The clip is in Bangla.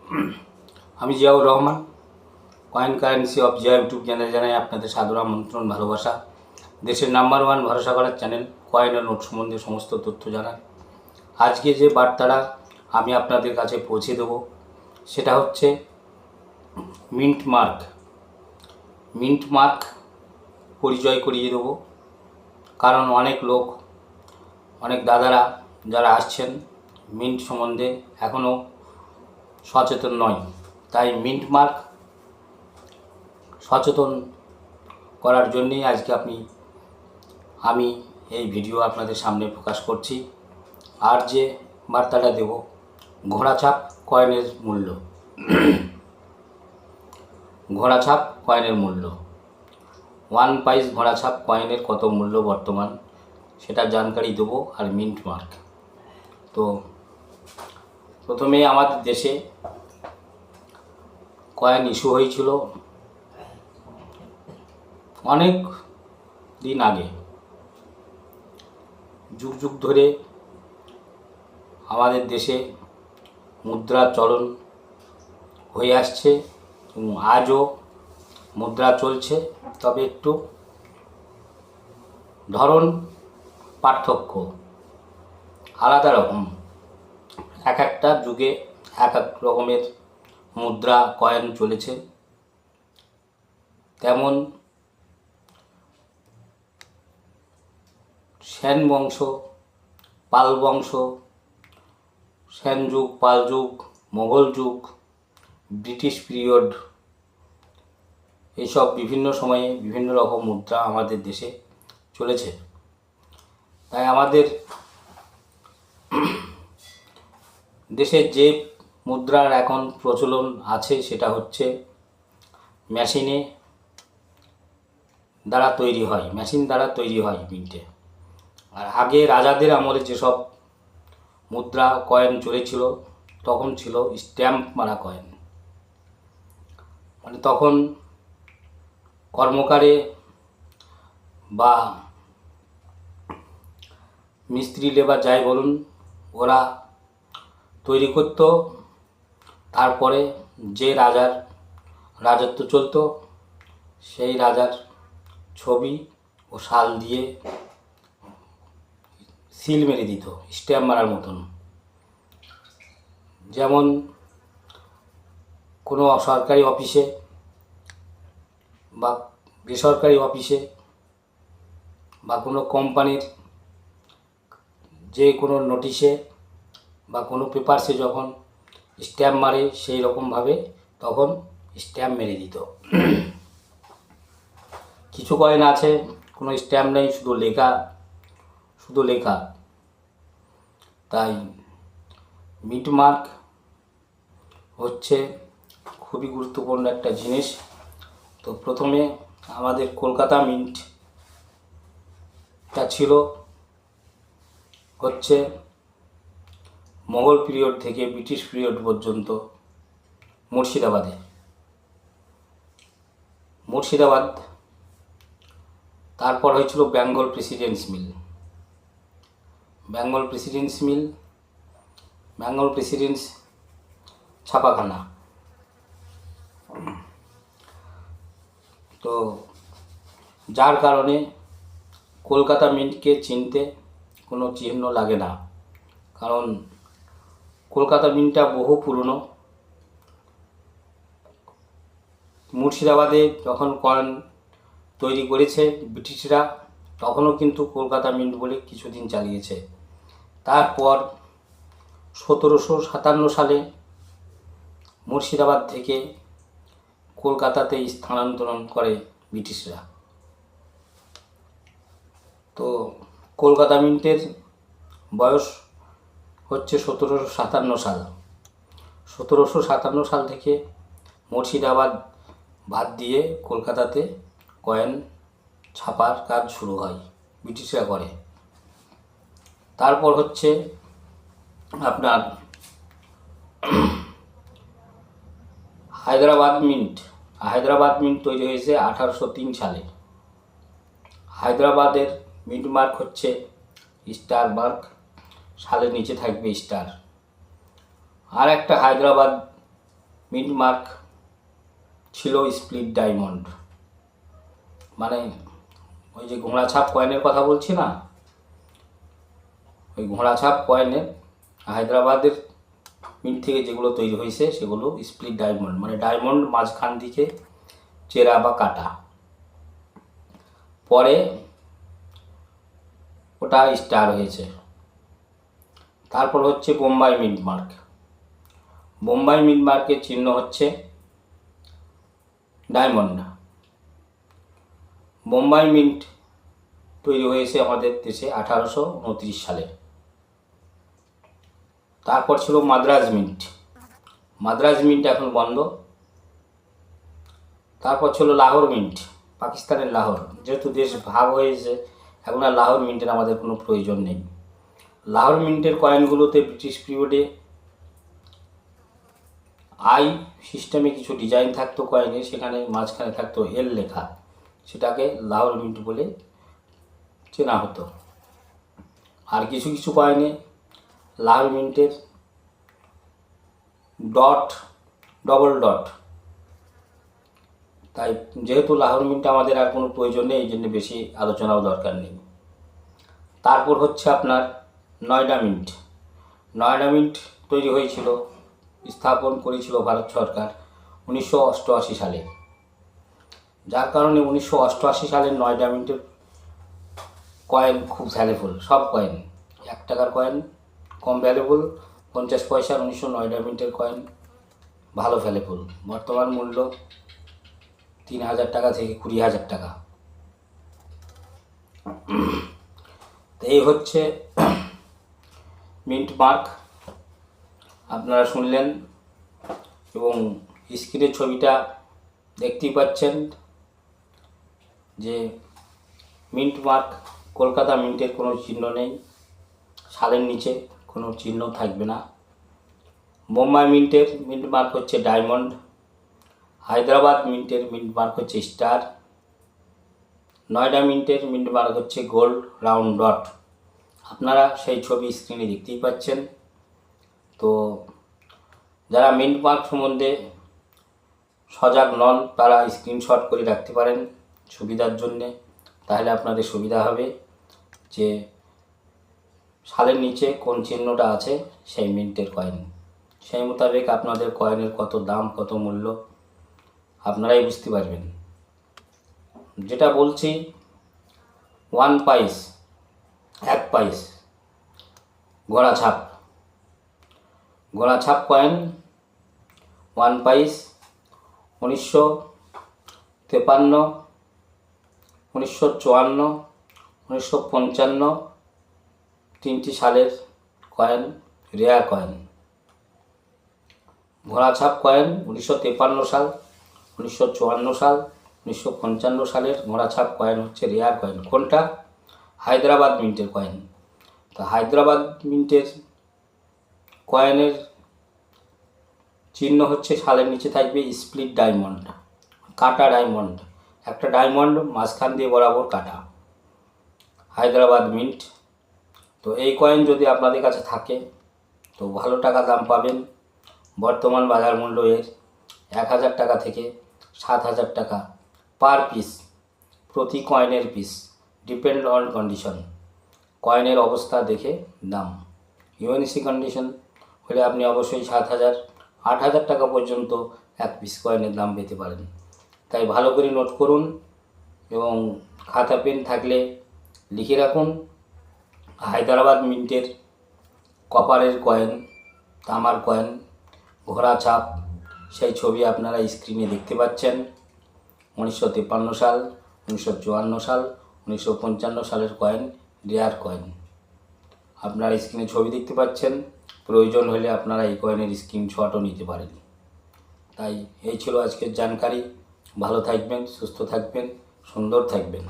আমি Ziaur Rahman, coin currency of Zia YouTube channel জানাই আপনাদের সাদর আমন্ত্রণ, ভালোবাসা। দেশের নাম্বার ওয়ান ভরসা করার চ্যানেল কয়েন ও নোট সম্বন্ধে সমস্ত তথ্য জানান। আজকে যে বার্তাটা আমি আপনাদের কাছে পৌঁছে দেব সেটা হচ্ছে মিন্ট মার্ক। মিন্ট মার্ক পরিচয় করিয়ে দেব, কারণ অনেক লোক, অনেক দাদারা যারা আসছেন মিন্ট সম্বন্ধে এখনও সচেতন নয়। তাই মিন্ট মার্ক সচেতন করার জন্যেই আজকে আমি এই ভিডিও আপনাদের সামনে প্রকাশ করছি। আর যে বার্তাটা দেব, ঘোড়াছাপ কয়েনের মূল্য। ঘোড়াছাপ কয়েনের মূল্য, 1 পাইস ঘোড়াছাপ কয়েনের কত মূল্য বর্তমান, সেটা জানকারি দেবো। আর মিন্ট মার্ক, তো প্রথমে আমাদের দেশে কয়েন ইস্যু হয়েছিল অনেক দিন আগে। যুগ যুগ ধরে আমাদের দেশে মুদ্রা চলন হয়ে আসছে এবং আজও মুদ্রা চলছে, তবে একটু ধরন পার্থক্য আলাদা রকম। এক একটা যুগে এক এক রকমের মুদ্রা কয়েন চলেছে। তেমন সেন বংশ, পাল বংশ, সেন যুগ, পাল যুগ, মোগল যুগ, ব্রিটিশ পিরিয়ড, এইসব বিভিন্ন সময়ে বিভিন্ন রকম মুদ্রা আমাদের দেশে চলেছে। তাই আমাদের দেশের যে মুদ্রার এখন প্রচলন আছে সেটা হচ্ছে মেশিন দ্বারা তৈরি হয় মিন্টে। আর আগে রাজাদের আমলে যেসব মুদ্রা কয়েন চলেছিল তখন ছিল স্ট্যাম্প মারা কয়েন। মানে তখন কর্মকারে বা মিস্ত্রি লেবার যাই বলুন, ওরা তৈরি করত। তারপরে যে রাজার রাজত্ব চলতো সেই রাজার ছবি ও সাল দিয়ে সিল মেরে দিত, স্ট্যাম্প মারার মতন। যেমন কোনো সরকারি অফিসে বা বেসরকারি অফিসে বা কোনো কোম্পানির যে কোনো নোটিশে বা কোনো পেপারসে যখন স্ট্যাম্প মারে, সেই রকমভাবে তখন স্ট্যাম্প মেরে দিত। কিছু কয়েন আছে কোনো স্ট্যাম্প নেই, শুধু লেখা। তাই মিন্ট মার্ক হচ্ছে খুবই গুরুত্বপূর্ণ একটা জিনিস। তো প্রথমে আমাদের কলকাতা মিন্টটা ছিল হচ্ছে মোগল পিরিয়ড থেকে ব্রিটিশ পিরিয়ড পর্যন্ত মুর্শিদাবাদ। তারপর হয়েছিল বেঙ্গল প্রেসিডেন্স ছাপাখানা। তো যার কারণে কলকাতা মিন্টকে চিনতে কোনো চিহ্ন লাগে না, কারণ কলকাতা মিন্টটা বহু পুরনো। মুর্শিদাবাদে যখন কয়েন তৈরি করেছে ব্রিটিশরা, তখনও কিন্তু কলকাতা মিন্ট বলে কিছুদিন চালিয়েছে। তারপর 1757 সালে মুর্শিদাবাদ থেকে কলকাতাতে স্থানান্তরণ করে ব্রিটিশরা। তো কলকাতা মিন্টের বয়স হচ্ছে 1757 সাল। 1757 সাল থেকে মুর্শিদাবাদ বাদ দিয়ে কলকাতাতে কয়েন ছাপার কাজ শুরু হয়, ব্রিটিশরা করে। তারপর হচ্ছে আপনার হায়দ্রাবাদ মিন্ট তৈরি হয়েছে 1803 সালে। হায়দ্রাবাদের মিন্ট মার্ক হচ্ছে স্টার মার্ক, সালের নিচে থাকবে স্টার। আর একটা হায়দ্রাবাদ মিন্ট মার্ক ছিল স্প্লিট ডায়মন্ড, মানে ওই যে ঘোড়াছাপ কয়েনের কথা বলছি না, ওই ঘোড়াছাপ কয়েনের হায়দ্রাবাদের মিন্ট থেকে যেগুলো তৈরি হয়েছে সেগুলো স্প্লিট ডায়মন্ড, মানে ডায়মন্ড মাঝখান দিকে চেরা বা কাটা। পরে ওটা স্টার হয়েছে। তারপর হচ্ছে Bombay mint mark. Bombay mint মার্কের চিহ্ন হচ্ছে ডায়মন্ড। বোম্বাই মিন্ট তৈরি হয়েছে আমাদের দেশে 1829 সালে। তারপর ছিল মাদ্রাজ মিন্ট। মাদ্রাজ মিন্ট এখন বন্ধ। তারপর ছিল লাহোর মিন্ট, পাকিস্তানের লাহোর। যেহেতু দেশ ভাগ হয়েছে, এখন আর লাহোর মিন্টের আমাদের কোনো প্রয়োজন নেই। লাহোর মিন্টের কয়েনগুলোতে ব্রিটিশ পিরিয়ডে আই সিস্টেমে কিছু ডিজাইন থাকতো কয়েনে, সেখানে মাঝখানে থাকতো এল লেখা, সেটাকে লাহোর মিন্ট বলে চেনা হতো। আর কিছু কিছু কয়েনে লাহোর মিন্টের ডট, ডবল ডট। তাই যেহেতু লাহোর মিন্ট আমাদের আর কোনো প্রয়োজন নেই, এই জন্য বেশি আলোচনাও দরকার নেই। তারপর হচ্ছে আপনার নয়ডা মিন্ট। নয়ডা মিন্ট তৈরি হয়েছিল, স্থাপন করেছিল ভারত সরকার 1988 সালে। যার কারণে 1988 সালের নয়ডা মিন্টের কয়েন খুব ভ্যালুয়েবল। সব কয়েন, 1 টাকার কয়েন কম ভ্যালুয়েবল, 50 পয়সার 1909 মিন্টের কয়েন ভালো ভ্যালুয়েবল। বর্তমান মূল্য 3000 টাকা থেকে 20,000 টাকা। তো এই হচ্ছে মিন্ট মার্ক, আপনারা শুনলেন এবং স্ক্রিনের ছবিটা দেখতেই পাচ্ছেন যে মিন্ট মার্ক, কলকাতা মিন্টের কোনো চিহ্ন নেই, সালের নিচে কোনো চিহ্ন থাকবে না। বোম্বাই মিন্টের মিন্ট মার্ক হচ্ছে ডায়মন্ড। হায়দ্রাবাদ মিন্টের মিন্ট মার্ক হচ্ছে স্টার। নয়ডা মিন্টের মিন্ট মার্ক হচ্ছে গোল্ড রাউন্ড ডট। আপনারা সেই ছবি স্ক্রিনে দেখতেই পাচ্ছেন। তো যারা মিন্ট মার্ক সম্বন্ধে সজাগ নন, তারা স্ক্রিনশট করে রাখতে পারেন সুবিধার জন্যে, তাহলে আপনাদের সুবিধা হবে যে সালের নিচে কোন চিহ্নটা আছে সেই মিন্টের কয়েন। সেই মোতাবেক আপনাদের কয়েনের কত দাম, কত মূল্য আপনারাই বুঝতে পারবেন। যেটা বলছি, 1 পাইস, 1 পাইস ঘোড়াছাপ, ঘোড়াছাপ কয়েন 1 পাইস 1953, 1954, 1955 তিনটি সালের কয়েন, রেয়ার কয়েন। ঘোড়াছাপ কয়েন 1953 সাল, 1954 সাল, 1955 সালের ঘোড়াছাপ কয়েন হচ্ছে রেয়ার কয়েন। কোনটা? হায়দ্রাবাদ মিন্টের কয়েন। তো হায়দ্রাবাদ মিন্টের কয়েনের চিহ্ন হচ্ছে সালের নিচে থাকবে স্প্লিট ডায়মন্ড, কাটা ডায়মন্ড, একটা ডায়মন্ড মাঝখান দিয়ে বরাবর কাটা, হায়দ্রাবাদ মিন্ট। তো এই কয়েন যদি আপনাদের কাছে থাকে তো ভালো টাকা দাম পাবেন। বর্তমান বাজার মূল্য এর 1000 টাকা থেকে 7000 টাকা পার পিস, প্রতি কয়েনের পিস, ডিপেন্ড অন কন্ডিশন। কয়েনের অবস্থা দেখে দাম। ইউএনসি কন্ডিশন হলে আপনি অবশ্যই 7000, 8000 টাকা পর্যন্ত এক পিস কয়েনের দাম পেতে পারেন। তাই ভালো করে নোট করুন এবং খাতা পেন থাকলে লিখে রাখুন। হায়দ্রাবাদ মিন্টের কপারের কয়েন, তামার কয়েন, ঘোড়া ছাপ, সেই ছবি আপনারা স্ক্রিনে দেখতে পাচ্ছেন। 1953 সাল, 1954 সাল, 1955 সালের কয়েন, রেয়ার কয়েন। আপনারা স্ক্রিনে ছবি দেখতে পাচ্ছেন। প্রয়োজন হলে আপনারা এই কয়েনের স্ক্রিনশটও নিতে পারেন। তাই এই ছিল আজকের জানকারি। ভালো থাকবেন, সুস্থ থাকবেন, সুন্দর থাকবেন।